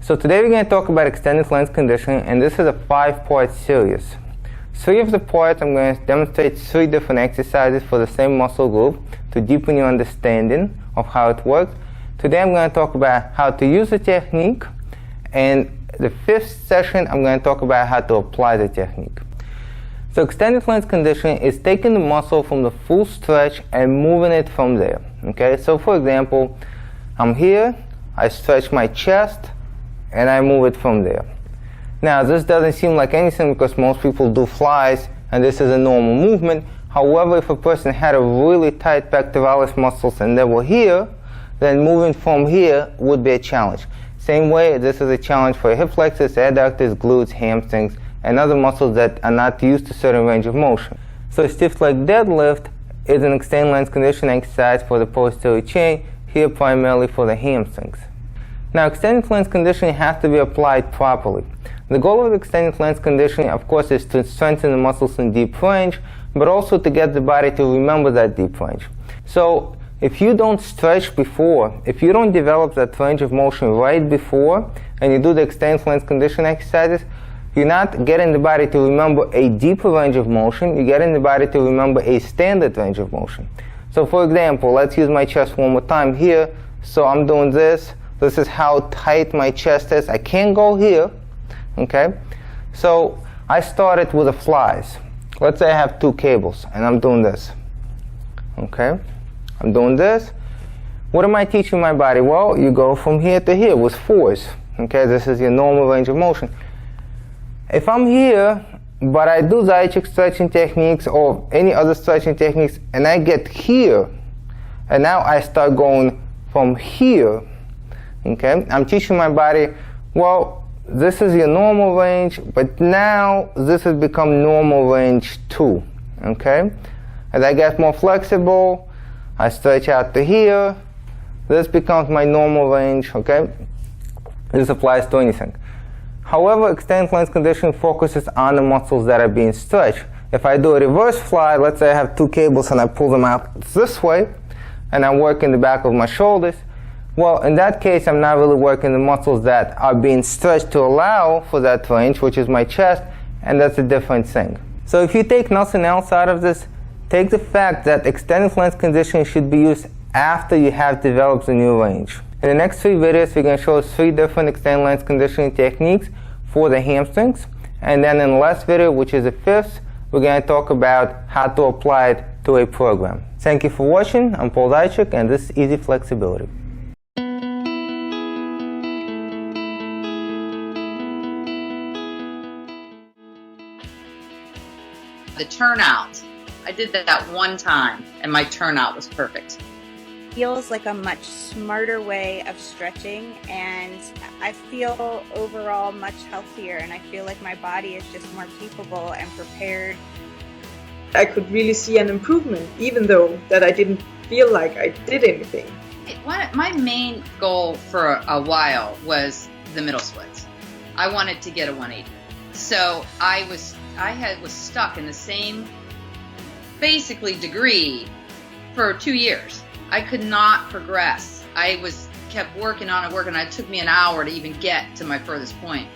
So today we're going to talk about extended length conditioning, and this is a 5-part series. 3 of the parts I'm going to demonstrate 3 different exercises for the same muscle group to deepen your understanding of how it works. Today I'm going to talk about how to use the technique, and the 5th session I'm going to talk about how to apply the technique. So extended length conditioning is taking the muscle from the full stretch and moving it from there. Okay, so for example, I'm here, I stretch my chest, and I move it from there. Now this doesn't seem like anything because most people do flies, and this is a normal movement. However, if a person had a really tight pectoralis muscles and they were here, then moving from here would be a challenge. Same way, this is a challenge for hip flexors, adductors, glutes, hamstrings, and other muscles that are not used to certain range of motion. So a stiff leg deadlift is an extended length conditioning exercise for the posterior chain, here primarily for the hamstrings. Now extended length conditioning has to be applied properly. The goal of extended length conditioning, of course, is to strengthen the muscles in deep range, but also to get the body to remember that deep range. So if you don't stretch before, if you don't develop that range of motion right before, and you do the extended length conditioning exercises, you're not getting the body to remember a deeper range of motion, you're getting the body to remember a standard range of motion. So for example, let's use my chest one more time here. So I'm doing this. This is how tight my chest is. I can't go here, okay? So I started with the flies. Let's say I have 2 cables, and I'm doing this, okay? I'm doing this. What am I teaching my body? Well, you go from here to here with 4s, okay? This is your normal range of motion. If I'm here, but I do Zaichik stretching techniques or any other stretching techniques, and I get here, and now I start going from here, okay? I'm teaching my body, well, this is your normal range, but now this has become normal range too, okay? As I get more flexible, I stretch out to here. This becomes my normal range, okay? This applies to anything. However, extended length conditioning focuses on the muscles that are being stretched. If I do a reverse fly, let's say I have 2 cables and I pull them out this way, and I'm working the back of my shoulders, well, in that case, I'm not really working the muscles that are being stretched to allow for that range, which is my chest, and that's a different thing. So if you take nothing else out of this, take the fact that extended length conditioning should be used after you have developed the new range. In the next 3 videos, we're going to show 3 different extended length conditioning techniques for the hamstrings. And then in the last video, which is the 5th, we're going to talk about how to apply it to a program. Thank you for watching. I'm Paul Zaichik, and this is EasyFlexibility. The turnout. I did that one time, and my turnout was perfect. Feels like a much smarter way of stretching, and I feel overall much healthier, and I feel like my body is just more capable and prepared. I could really see an improvement, even though that I didn't feel like I did anything. My main goal for a while was the middle splits. I wanted to get a 180. So I was stuck in the same basically degree for 2 years. I could not progress. I kept working on it. It took me an hour to even get to my furthest point.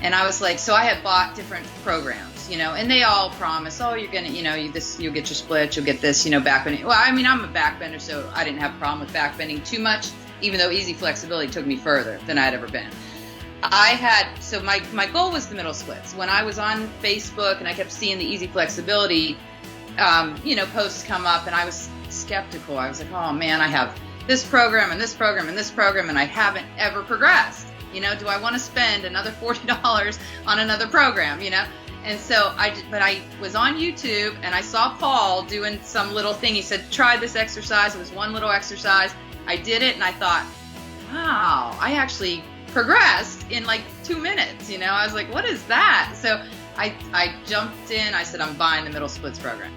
And I was like, so I had bought different programs, and they all promise, oh, you're gonna, you'll get your splits, you'll get this, backbending. Well, I mean, I'm a backbender, so I didn't have a problem with backbending too much, even though EasyFlexibility took me further than I'd ever been. So my goal was the middle splits. When I was on Facebook and I kept seeing the EasyFlexibility, posts come up, and I was skeptical. I was like, oh man, I have this program and this program and this program, and I haven't ever progressed. Do I want to spend another $40 on another program? And so I was on YouTube, and I saw Paul doing some little thing. He said, try this exercise. It was one little exercise. I did it, and I thought, wow, I actually progressed in like 2 minutes. I was like, what is that? So I jumped in. I said, I'm buying the middle splits program.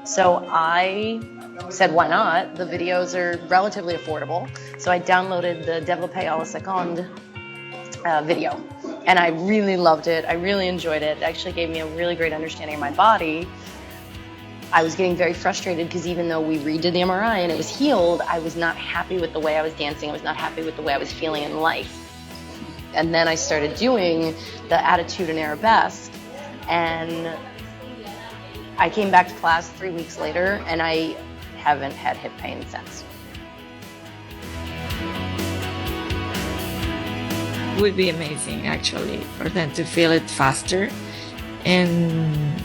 So I said, why not? The videos are relatively affordable. So I downloaded the Développé à la seconde video, and I really loved it. I really enjoyed it. It actually gave me a really great understanding of my body. I was getting very frustrated because even though we redid the MRI and it was healed, I was not happy with the way I was dancing. I was not happy with the way I was feeling in life. And then I started doing the attitude and arabesque, and I came back to class 3 weeks later, and I haven't had hip pain since. It would be amazing, actually, for them to feel it faster, and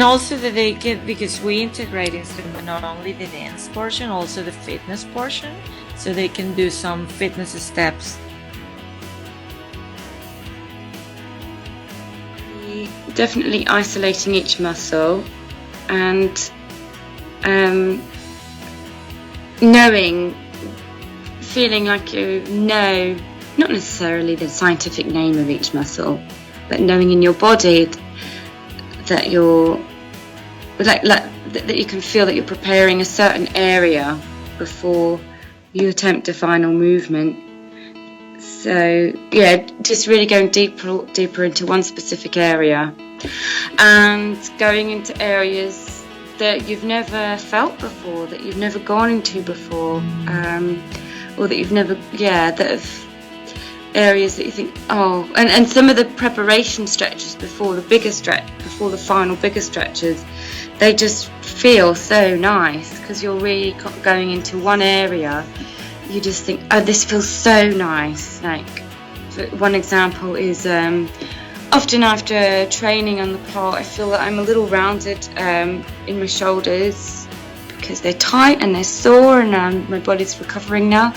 also that they can, because we integrate not only the dance portion, also the fitness portion, so they can do some fitness steps. Definitely isolating each muscle and feeling like you know, not necessarily the scientific name of each muscle, but knowing in your body that you're that you can feel that you're preparing a certain area before you attempt a final movement. So yeah, just really going deeper into one specific area, and going into areas that you've never felt before, that you've never gone into before, or that you've never, that have areas that you think, oh, and some of the preparation stretches before the final bigger stretches, they just feel so nice because you're really going into one area. You just think, oh, this feels so nice. Like, one example is often after training on the pole, I feel that I'm a little rounded in my shoulders because they're tight and they're sore, and my body's recovering now.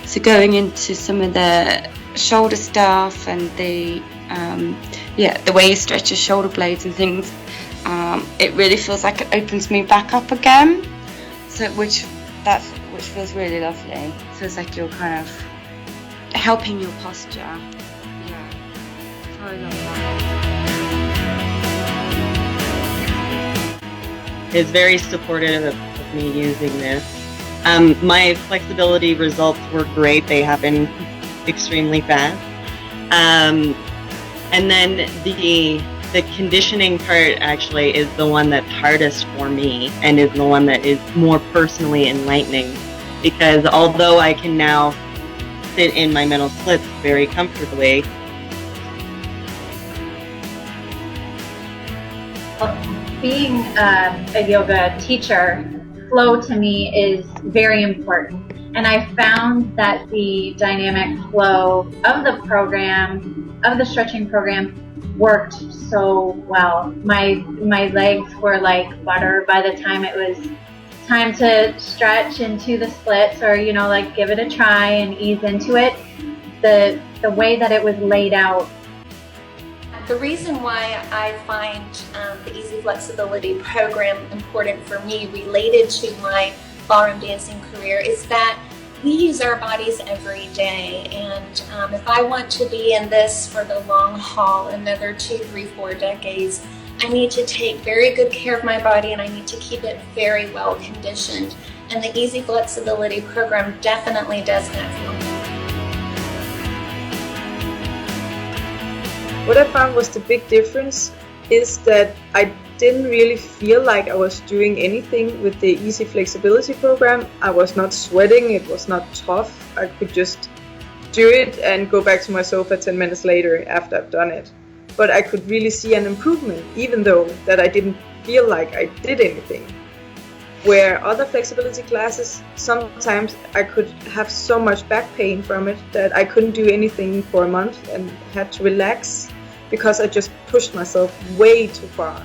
So going into some of the shoulder stuff and the way you stretch your shoulder blades and things, it really feels like it opens me back up again. So which feels really lovely. So it's like you're kind of helping your posture. Yeah, so I love that. Is very supportive of me using this. My flexibility results were great. They happened extremely fast. And then the conditioning part actually is the one that's hardest for me, and is the one that is more personally enlightening, because although I can now sit in my middle splits very comfortably, being a yoga teacher, flow to me is very important. And I found that the dynamic flow of the program, of the stretching program, worked so well. My legs were like butter by the time it was time to stretch into the splits, or like give it a try and ease into it. The way that it was laid out. The reason why I find the EasyFlexibility program important for me, related to my ballroom dancing career, is that we use our bodies every day, and if I want to be in this for the long haul, another 2, 3, 4 decades, I need to take very good care of my body, and I need to keep it very well conditioned. And the EasyFlexibility program definitely does that for me. What I found was the big difference is that I didn't really feel like I was doing anything with the EasyFlexibility program. I was not sweating, it was not tough. I could just do it and go back to my sofa 10 minutes later after I've done it. But I could really see an improvement, even though that I didn't feel like I did anything. Where other flexibility classes, sometimes I could have so much back pain from it that I couldn't do anything for a month and had to relax because I just pushed myself way too far.